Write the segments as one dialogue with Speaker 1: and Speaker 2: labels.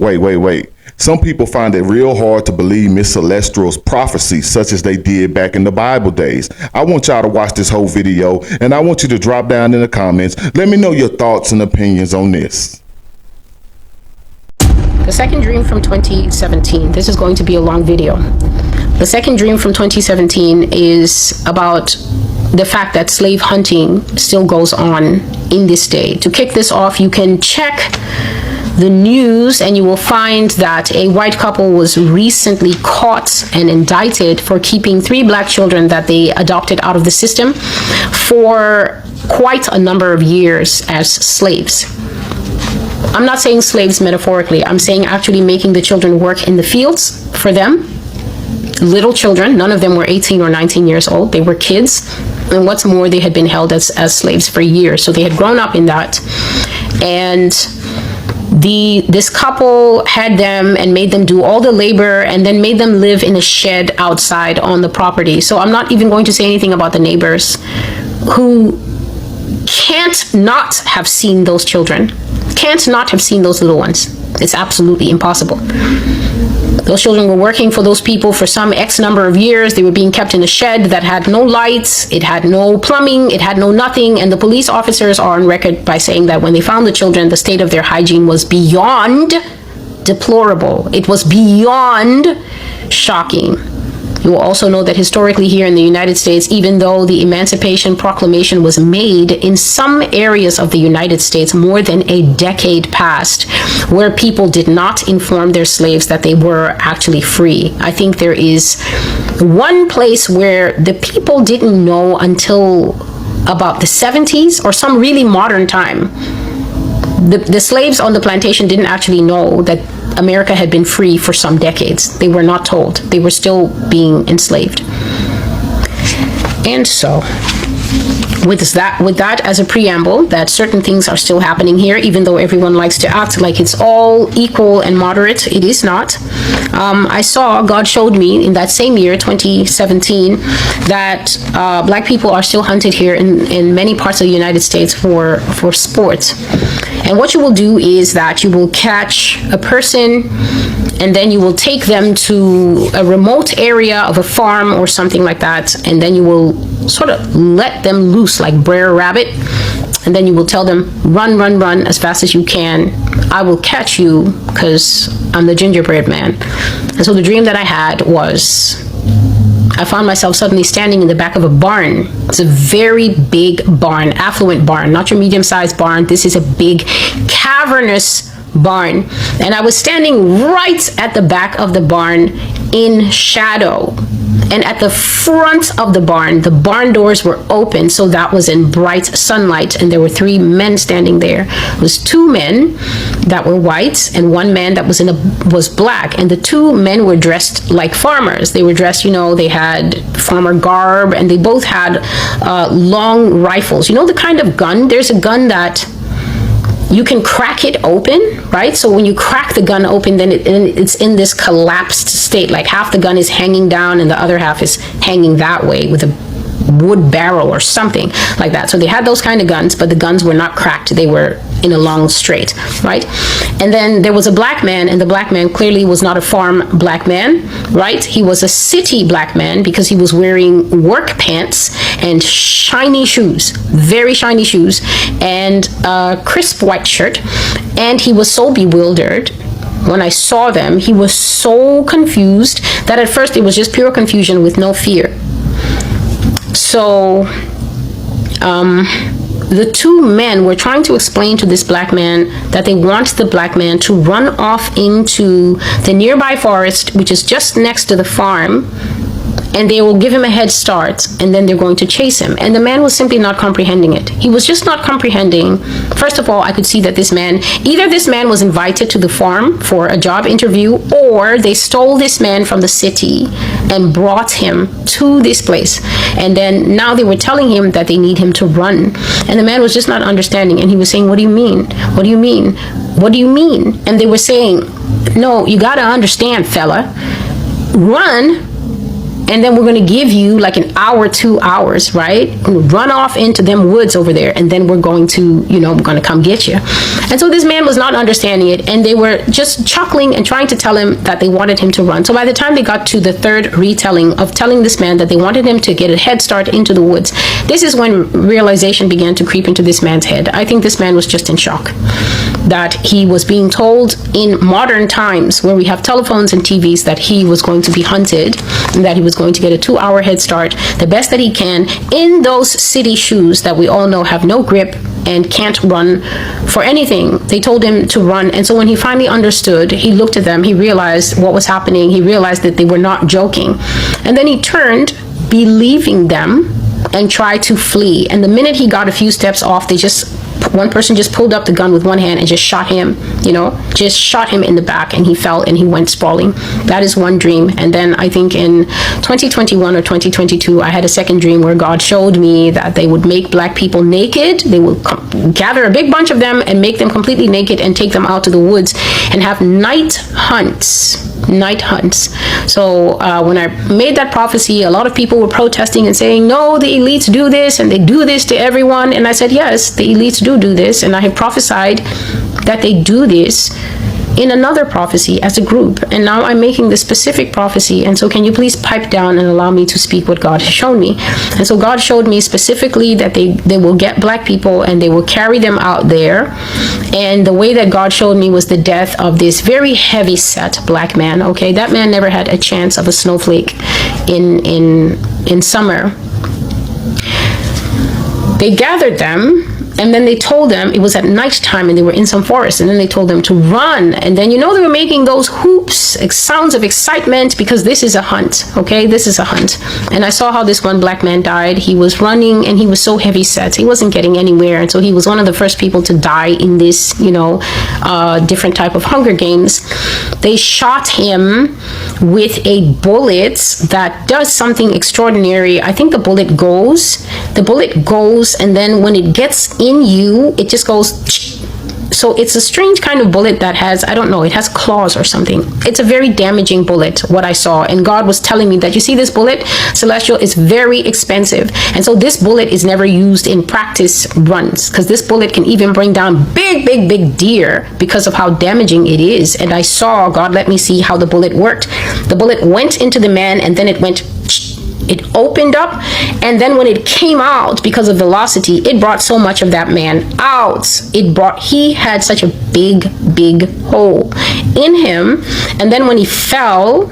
Speaker 1: Wait. Some people find it real hard to believe Miss Celestral's prophecies, such as they did back in the Bible days. I want y'all to watch this whole video, and I want you to drop down in the comments. Let me know your thoughts and opinions on this.
Speaker 2: The second dream from 2017. This is going to be a long video. The second dream from 2017 is about the fact that slave hunting still goes on in this day. To kick this off, you can check the news and you will find that a white couple was recently caught and indicted for keeping 3 black children that they adopted out of the system for quite a number of years as slaves. I'm not saying slaves metaphorically. I'm saying actually making the children work in the fields for them. Little children, none of them were 18 or 19 years old. They were kids. And what's more, they had been held as slaves for years. So they had grown up in that. And this couple had them and made them do all the labor and then made them live in a shed outside on the property. So I'm not even going to say anything about the neighbors who can't not have seen those children, can't not have seen those little ones. It's absolutely impossible. Those children were working for those people for some X number of years. They were being kept in a shed that had no lights, it had no plumbing, it had no nothing. And the police officers are on record by saying that when they found the children, the state of their hygiene was beyond deplorable. It was beyond shocking. You will also know that historically here in the United States, even though the Emancipation Proclamation was made, in some areas of the United States, more than a decade passed, where people did not inform their slaves that they were actually free. I think there is one place where the people didn't know until about the 70s or some really modern time. The slaves on the plantation didn't actually know that America had been free for some decades. They were not told. They were still being enslaved. And so, with that as a preamble, that certain things are still happening here, even though everyone likes to act like it's all equal and moderate, it is not. God showed me in that same year, 2017, that black people are still hunted here in many parts of the United States for sport. And what you will do is that you will catch a person and then you will take them to a remote area of a farm or something like that, and then you will sort of let them loose like Brer Rabbit, and then you will tell them, run as fast as you can. I will catch you because I'm the gingerbread man. And so the dream that I had was I found myself suddenly standing in the back of a barn. It's a very big barn, affluent barn, not your medium-sized barn. This is a big, cavernous barn. And I was standing right at the back of the barn in shadow. And at the front of the barn doors were open, so that was in bright sunlight, and there were 3 men standing there. It was 2 men that were white and 1 man that was black, and the 2 men were dressed like farmers. They were dressed, they had farmer garb, and they both had long rifles. You know the kind of gun? There's a gun that you can crack it open, right? So when you crack the gun open, then it's in this collapsed state, like half the gun is hanging down and the other half is hanging that way with a wood barrel or something like that. So they had those kind of guns, but the guns were not cracked. They were in a long straight, right? And then there was a black man, and the black man clearly was not a farm black man, right? He was a city black man because he was wearing work pants and shiny shoes, very shiny shoes, and a crisp white shirt. And he was so bewildered. When I saw them, he was so confused that at first it was just pure confusion with no fear. So the 2 men were trying to explain to this black man that they want the black man to run off into the nearby forest, which is just next to the farm, and they will give him a head start, and then they're going to chase him. And the man was simply not comprehending it. He was just not comprehending. First of all, I could see that either this man was invited to the farm for a job interview, or they stole this man from the city and brought him to this place. And then now they were telling him that they need him to run. And the man was just not understanding. And he was saying, what do you mean? What do you mean? What do you mean? And they were saying, no, you got to understand, fella. Run and then we're going to give you like an hour, 2 hours, right? Run off into them woods over there, and then we're going to, we're going to come get you. And so this man was not understanding it, and they were just chuckling and trying to tell him that they wanted him to run. So by the time they got to the third retelling of telling this man that they wanted him to get a head start into the woods, this is when realization began to creep into this man's head. I think this man was just in shock that he was being told in modern times, where we have telephones and TVs, that he was going to be hunted and that he was going to get a 2-hour head start, the best that he can, in those city shoes that we all know have no grip and can't run for anything. They told him to run. And so when he finally understood, he looked at them, he realized what was happening, he realized that they were not joking. And then he turned, believing them, and tried to flee. And the minute he got a few steps off, one person just pulled up the gun with one hand and just shot him, just shot him in the back, and he fell and he went sprawling. That is one dream. And then I think in 2021 or 2022, I had a second dream where God showed me that they would make black people naked. They would gather a big bunch of them and make them completely naked and take them out to the woods and have night hunts. So when I made that prophecy, a lot of people were protesting and saying, no, the elites do this and they do this to everyone. And I said, yes, the elites do this, and I have prophesied that they do this in another prophecy as a group, and now I'm making this specific prophecy. And so can you please pipe down and allow me to speak what God has shown me? And so God showed me specifically that they will get black people and they will carry them out there. And the way that God showed me was the death of this very heavy set black man. Okay, that man never had a chance of a snowflake in summer. They gathered them, and then they told them, it was at nighttime and they were in some forest, and then they told them to run. And then they were making those whoops, sounds of excitement, because this is a hunt, okay? This is a hunt. And I saw how this one black man died. He was running and he was so heavy set. He wasn't getting anywhere. And so he was one of the first people to die in this, different type of Hunger Games. They shot him with a bullet that does something extraordinary. I think the bullet goes, and then when it gets in you, it just goes. So it's a strange kind of bullet that has, I don't know, it has claws or something. It's a very damaging bullet, what I saw. And God was telling me that, you see this bullet, Celestial, is very expensive. And so this bullet is never used in practice runs, because this bullet can even bring down big deer because of how damaging it is. And I saw, God let me see how the bullet worked. The bullet went into the man, and then it opened up, and then when it came out, because of velocity, it brought so much of that man out. He had such a big hole in him. And then when he fell,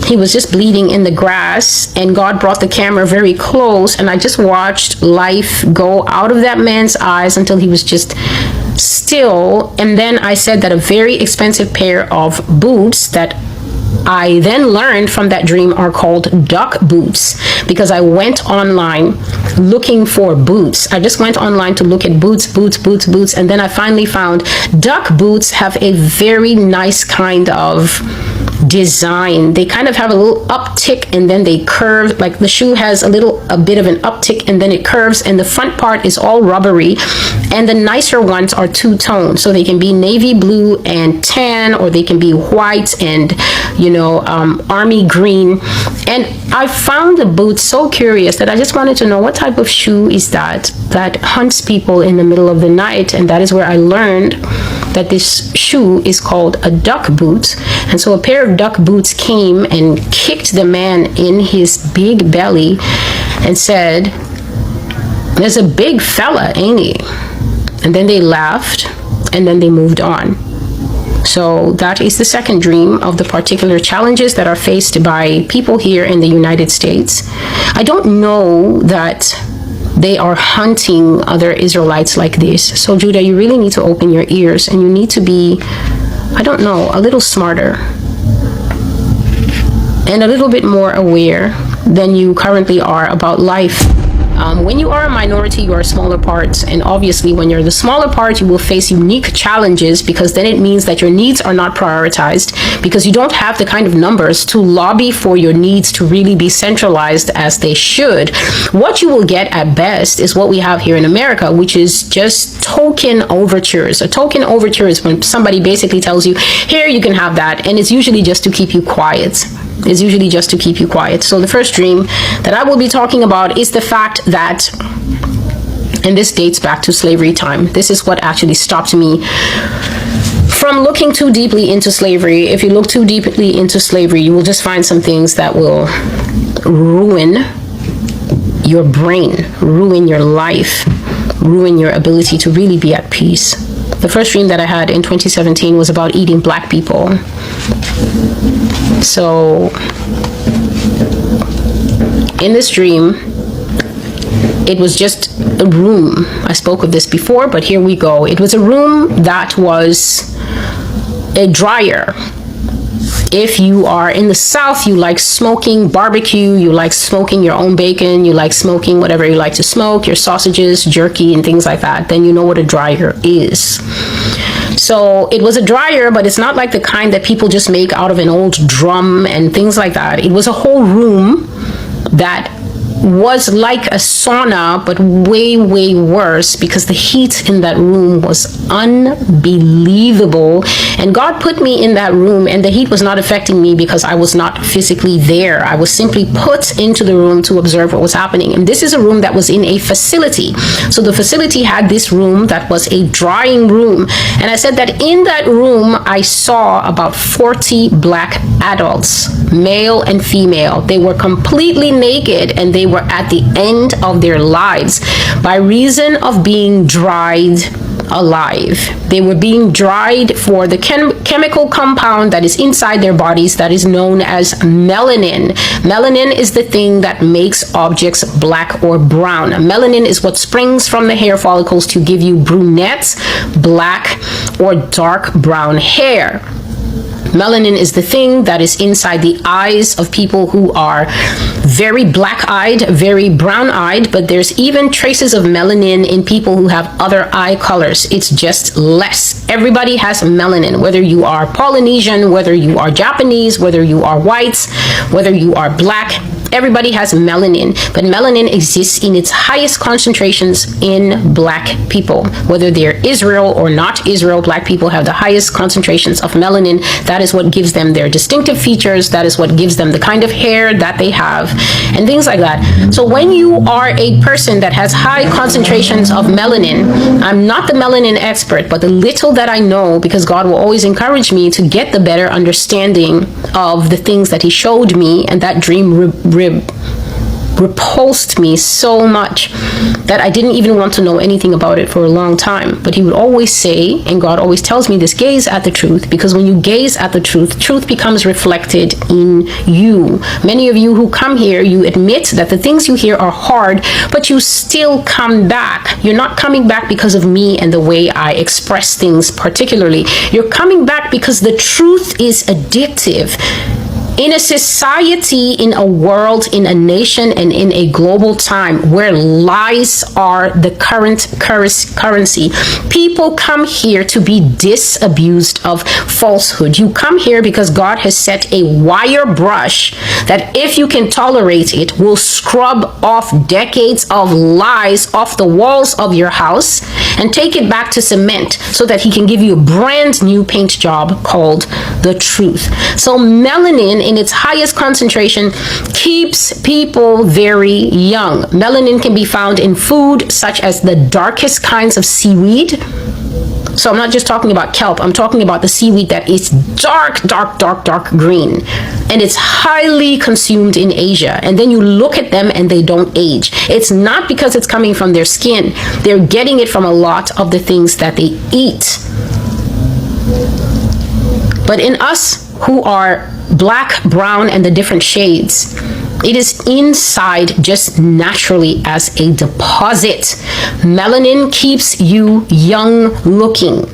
Speaker 2: he was just bleeding in the grass, and God brought the camera very close, and I just watched life go out of that man's eyes until he was just still. And then I said that a very expensive pair of boots that I then learned from that dream are called duck boots, because I went online looking for boots. I just went online to look at boots, and then I finally found duck boots have a very nice kind of design. They kind of have a little uptick, and then they curve, like the shoe has a bit of an uptick, and then it curves, and the front part is all rubbery. And the nicer ones are two-tone, so they can be navy blue and tan, or they can be white and army green. And I found the boots so curious that I just wanted to know, what type of shoe is that hunts people in the middle of the night? And that is where I learned that this shoe is called a duck boot. And so a pair of duck boots came and kicked the man in his big belly and said, "There's a big fella, ain't he?" And then they laughed, and then they moved on. So that is the second dream of the particular challenges that are faced by people here in the United States. I don't know that they are hunting other Israelites like this. So Judah, you really need to open your ears, and you need to be, I don't know, a little smarter and a little bit more aware than you currently are about life. When you are a minority, you are a smaller part, and obviously when you're the smaller part, you will face unique challenges, because then it means that your needs are not prioritized, because you don't have the kind of numbers to lobby for your needs to really be centralized as they should. What you will get at best is what we have here in America, which is just token overtures. A token overture is when somebody basically tells you, here, you can have that, and it's usually just to keep you quiet. is usually just to keep you quiet. So the first dream that I will be talking about is the fact that, and this dates back to slavery time. This is what actually stopped me from looking too deeply into slavery. If you look too deeply into slavery, you will just find some things that will ruin your brain, ruin your life, ruin your ability to really be at peace. The first dream that I had in 2017 was about eating black people. So in this dream, it was just a room. I spoke of this before, but here we go. It was a room that was a dryer. If you are in the South, you like smoking barbecue, you like smoking your own bacon, you like smoking whatever you like to smoke, your sausages, jerky, and things like that, then you know what a dryer is. So it was a dryer, but it's not like the kind that people just make out of an old drum and things like that. It was a whole room that was like a sauna, but way, way worse, because the heat in that room was unbelievable. And God put me in that room, and the heat was not affecting me because I was not physically there. I was simply put into the room to observe what was happening. And this is a room that was in a facility. So the facility had this room that was a drying room. And I said that in that room, I saw about 40 black adults, male and female. They were completely naked, and they were at the end of their lives by reason of being dried alive. They were being dried for the chemical compound that is inside their bodies that is known as melanin. Melanin is the thing that makes objects black or brown. Melanin is what springs from the hair follicles to give you brunette, black, or dark brown hair. Melanin is the thing that is inside the eyes of people who are very black-eyed, very brown-eyed, but there's even traces of melanin in people who have other eye colors. It's just less. Everybody has melanin, whether you are Polynesian, whether you are Japanese, whether you are white, whether you are black. Everybody has melanin, but melanin exists in its highest concentrations in black people. Whether they're Israel or not Israel, black people have the highest concentrations of melanin. That is what gives them their distinctive features. That is what gives them the kind of hair that they have and things like that. So when you are a person that has high concentrations of melanin, I'm not the melanin expert, but the little that I know, because God will always encourage me to get the better understanding of the things that He showed me, and that dream repulsed me so much that I didn't even want to know anything about it for a long time. But He would always say, and God always tells me this, gaze at the truth, because when you gaze at the truth, truth becomes reflected in you. Many of you who come here, you admit that the things you hear are hard, but you still come back. You're not coming back because of me and the way I express things particularly. You're coming back because the truth is addictive. In a society, in a world, in a nation, and in a global time where lies are the current currency, people come here to be disabused of falsehood. You come here because God has set a wire brush that, if you can tolerate it, will scrub off decades of lies off the walls of your house and take it back to cement so that He can give you a brand new paint job called the truth. So melanin, in its highest concentration, keeps people very young. Melanin can be found in food such as the darkest kinds of seaweed. So I'm not just talking about kelp, I'm talking about the seaweed that is dark green. And it's highly consumed in Asia. And then you look at them and they don't age. It's not because it's coming from their skin. They're getting it from a lot of the things that they eat. But in us who are black, brown, and the different shades, it is inside just naturally as a deposit. Melanin keeps you young looking.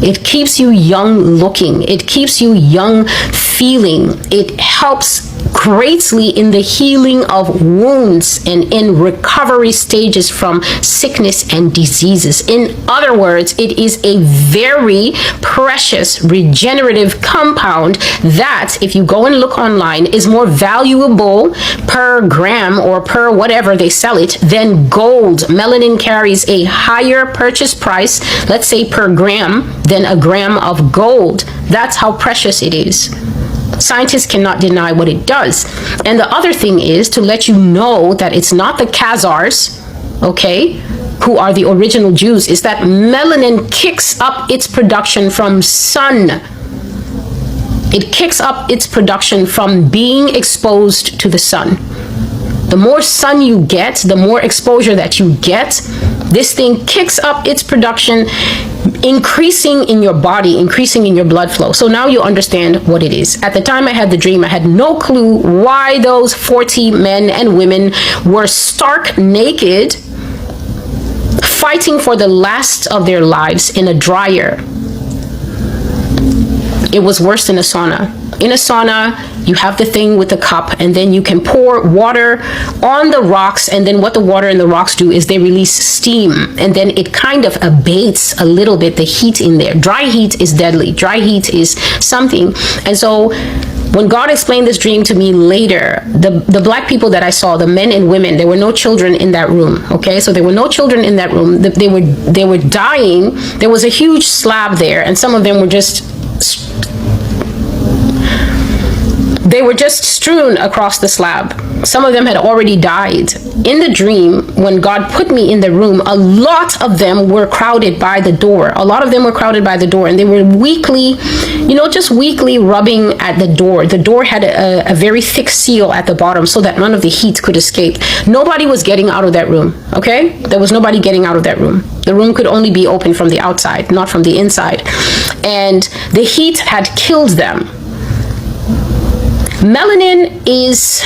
Speaker 2: It keeps you young looking. It keeps you young feeling. It helps greatly in the healing of wounds and in recovery stages from sickness and diseases. In other words, it is a very precious regenerative compound that, if you go and look online, is more valuable per gram or per whatever they sell it than gold. Melanin carries a higher purchase price, let's say per gram, than a gram of gold. That's how precious it is. Scientists cannot deny what it does. And the other thing is to let you know that it's not the Khazars, okay, who are the original Jews, is that melanin kicks up its production from sun. It kicks up its production from being exposed to the sun. The more sun you get, the more exposure that you get, this thing kicks up its production, increasing in your body, increasing in your blood flow. So now you understand what it is. At the time I had the dream, I had no clue why those 40 men and women were stark naked, fighting for the last of their lives in a dryer. It was worse than a sauna. In a sauna, you have the thing with the cup, and then you can pour water on the rocks, and then what the water and the rocks do is they release steam, and then it kind of abates a little bit the heat in there. Dry heat is deadly. Dry heat is something. And so when God explained this dream to me later, the black people that I saw, the men and women, there were no children in that room, okay? So there were no children in that room. They were dying. There was a huge slab there, and some of them were just strewn across the slab. Some of them had already died. In the dream, when God put me in the room, a lot of them were crowded by the door. A lot of them were crowded by the door, and they were weakly, just weakly rubbing at the door. The door had a very thick seal at the bottom so that none of the heat could escape. Nobody was getting out of that room, okay? There was nobody getting out of that room. The room could only be opened from the outside, not from the inside. And the heat had killed them. Melanin is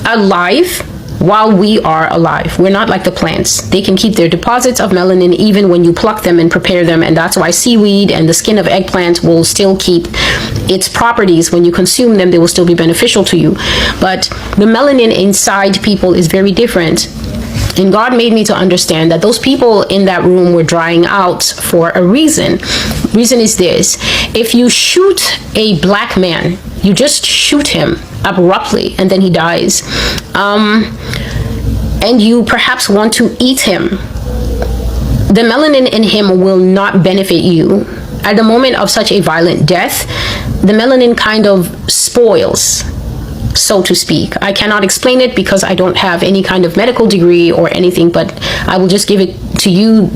Speaker 2: alive while we are alive. We're not like the plants. They can keep their deposits of melanin even when you pluck them and prepare them, and that's why seaweed and the skin of eggplant will still keep its properties. When you consume them, they will still be beneficial to you. But the melanin inside people is very different. And God made me to understand that those people in that room were drying out for a reason. Reason is this: if you shoot a black man, you just shoot him abruptly and then he dies. And you perhaps want to eat him. The melanin in him will not benefit you. At the moment of such a violent death, the melanin kind of spoils, so to speak. I cannot explain it because I don't have any kind of medical degree or anything, but I will just give it to you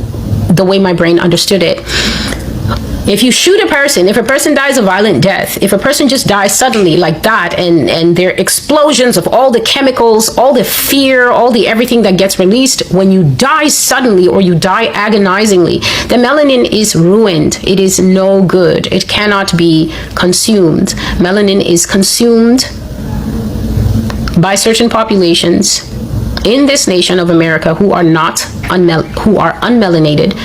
Speaker 2: the way my brain understood it. If you shoot a person, if a person dies a violent death, if a person just dies suddenly like that, and there are explosions of all the chemicals, all the fear, all the everything that gets released, when you die suddenly or you die agonizingly, the melanin is ruined. It is no good. It cannot be consumed. Melanin is consumed by certain populations in this nation of America who are unmelanated,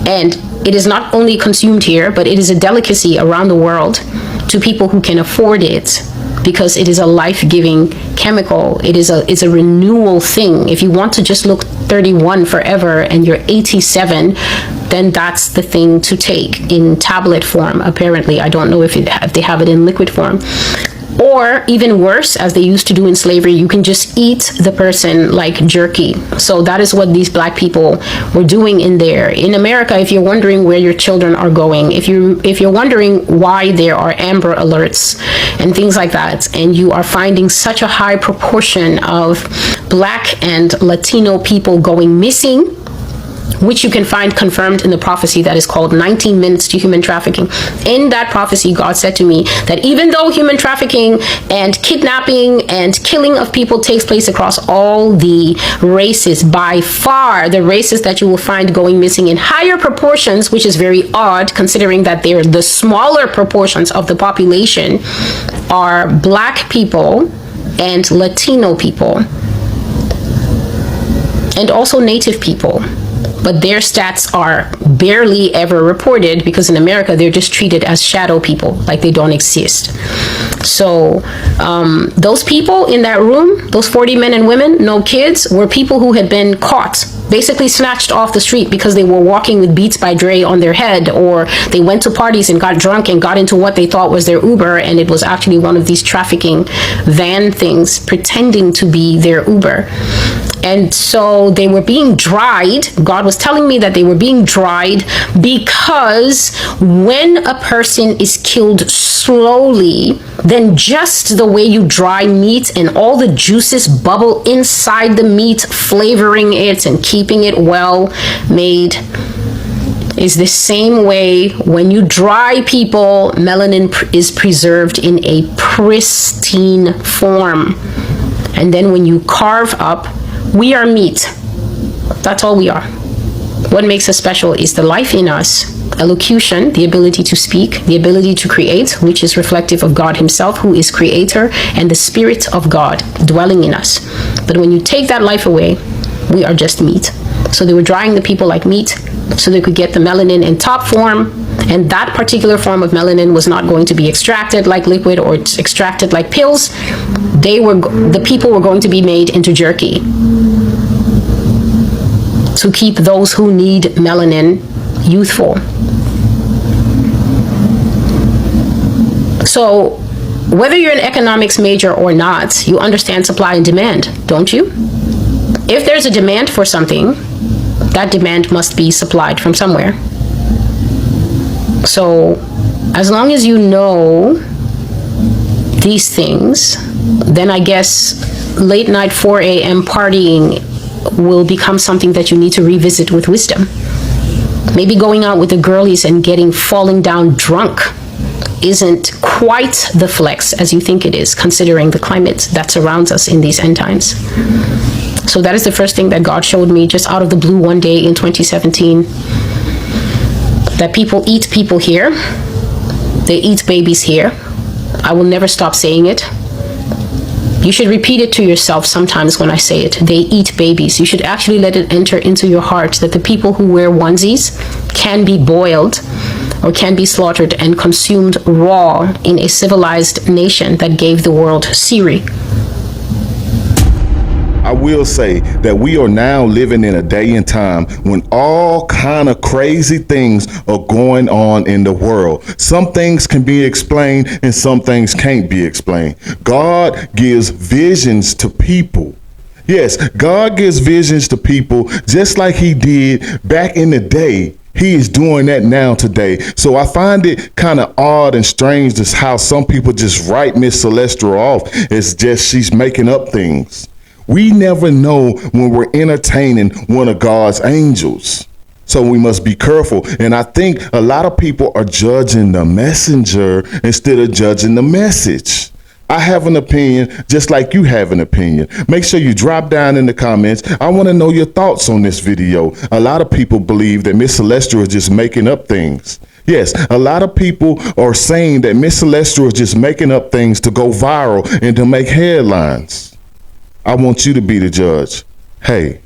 Speaker 2: and it is not only consumed here, but it is a delicacy around the world to people who can afford it, because it is a life-giving chemical. It's a renewal thing. If you want to just look 31 forever and you're 87, then that's the thing to take in tablet form. Apparently, I don't know if they have it in liquid form. Or even worse, as they used to do in slavery, you can just eat the person like jerky. So that is what these black people were doing in there. In America, if you're wondering where your children are going, if you're wondering why there are Amber Alerts and things like that, and you are finding such a high proportion of black and Latino people going missing, which you can find confirmed in the prophecy that is called 19 Minutes to Human Trafficking. In that prophecy, God said to me that even though human trafficking and kidnapping and killing of people takes place across all the races, by far the races that you will find going missing in higher proportions, which is very odd considering that they're the smaller proportions of the population, are black people and Latino people, and also Native people. But their stats are barely ever reported because in America, they're just treated as shadow people, like they don't exist. So those people in that room, those 40 men and women, no kids, were people who had been caught, basically snatched off the street because they were walking with Beats by Dre on their head, or they went to parties and got drunk and got into what they thought was their Uber, and it was actually one of these trafficking van things pretending to be their Uber. And so they were being dried. God was telling me that they were being dried because when a person is killed slowly, then just the way you dry meat and all the juices bubble inside the meat, flavoring it and keeping it well made, is the same way when you dry people, melanin is preserved in a pristine form. And then when you carve up, we are meat. That's all we are. What makes us special is the life in us, elocution, the ability to speak, the ability to create, which is reflective of God himself, who is creator, and the Spirit of God dwelling in us. But when you take that life away, we are just meat. So they were drying the people like meat so they could get the melanin in top form, and that particular form of melanin was not going to be extracted like liquid or extracted like pills. The people were going to be made into jerky to keep those who need melanin youthful. So whether you're an economics major or not, you understand supply and demand, don't you? If there's a demand for something, that demand must be supplied from somewhere. So as long as you know these things, then I guess late night 4 a.m. partying will become something that you need to revisit with wisdom. Maybe going out with the girlies and falling down drunk isn't quite the flex as you think it is, considering the climate that surrounds us in these end times. So that is the first thing that God showed me just out of the blue one day in 2017. That people eat people here. They eat babies here. I will never stop saying it. You should repeat it to yourself sometimes when I say it. They eat babies. You should actually let it enter into your heart that the people who wear onesies can be boiled or can be slaughtered and consumed raw in a civilized nation that gave the world Siri.
Speaker 1: I will say that we are now living in a day and time when all kind of crazy things are going on in the world. Some things can be explained and some things can't be explained. God gives visions to people. Yes, God gives visions to people just like he did back in the day. He is doing that now today. So I find it kind of odd and strange just how some people just write Miss Celestial off. It's just she's making up things. We never know when we're entertaining one of God's angels. So we must be careful. And I think a lot of people are judging the messenger instead of judging the message. I have an opinion just like you have an opinion. Make sure you drop down in the comments. I want to know your thoughts on this video. A lot of people believe that Miss Celestial is just making up things. Yes, a lot of people are saying that Miss Celestial is just making up things to go viral and to make headlines. I want you to be the judge. Hey,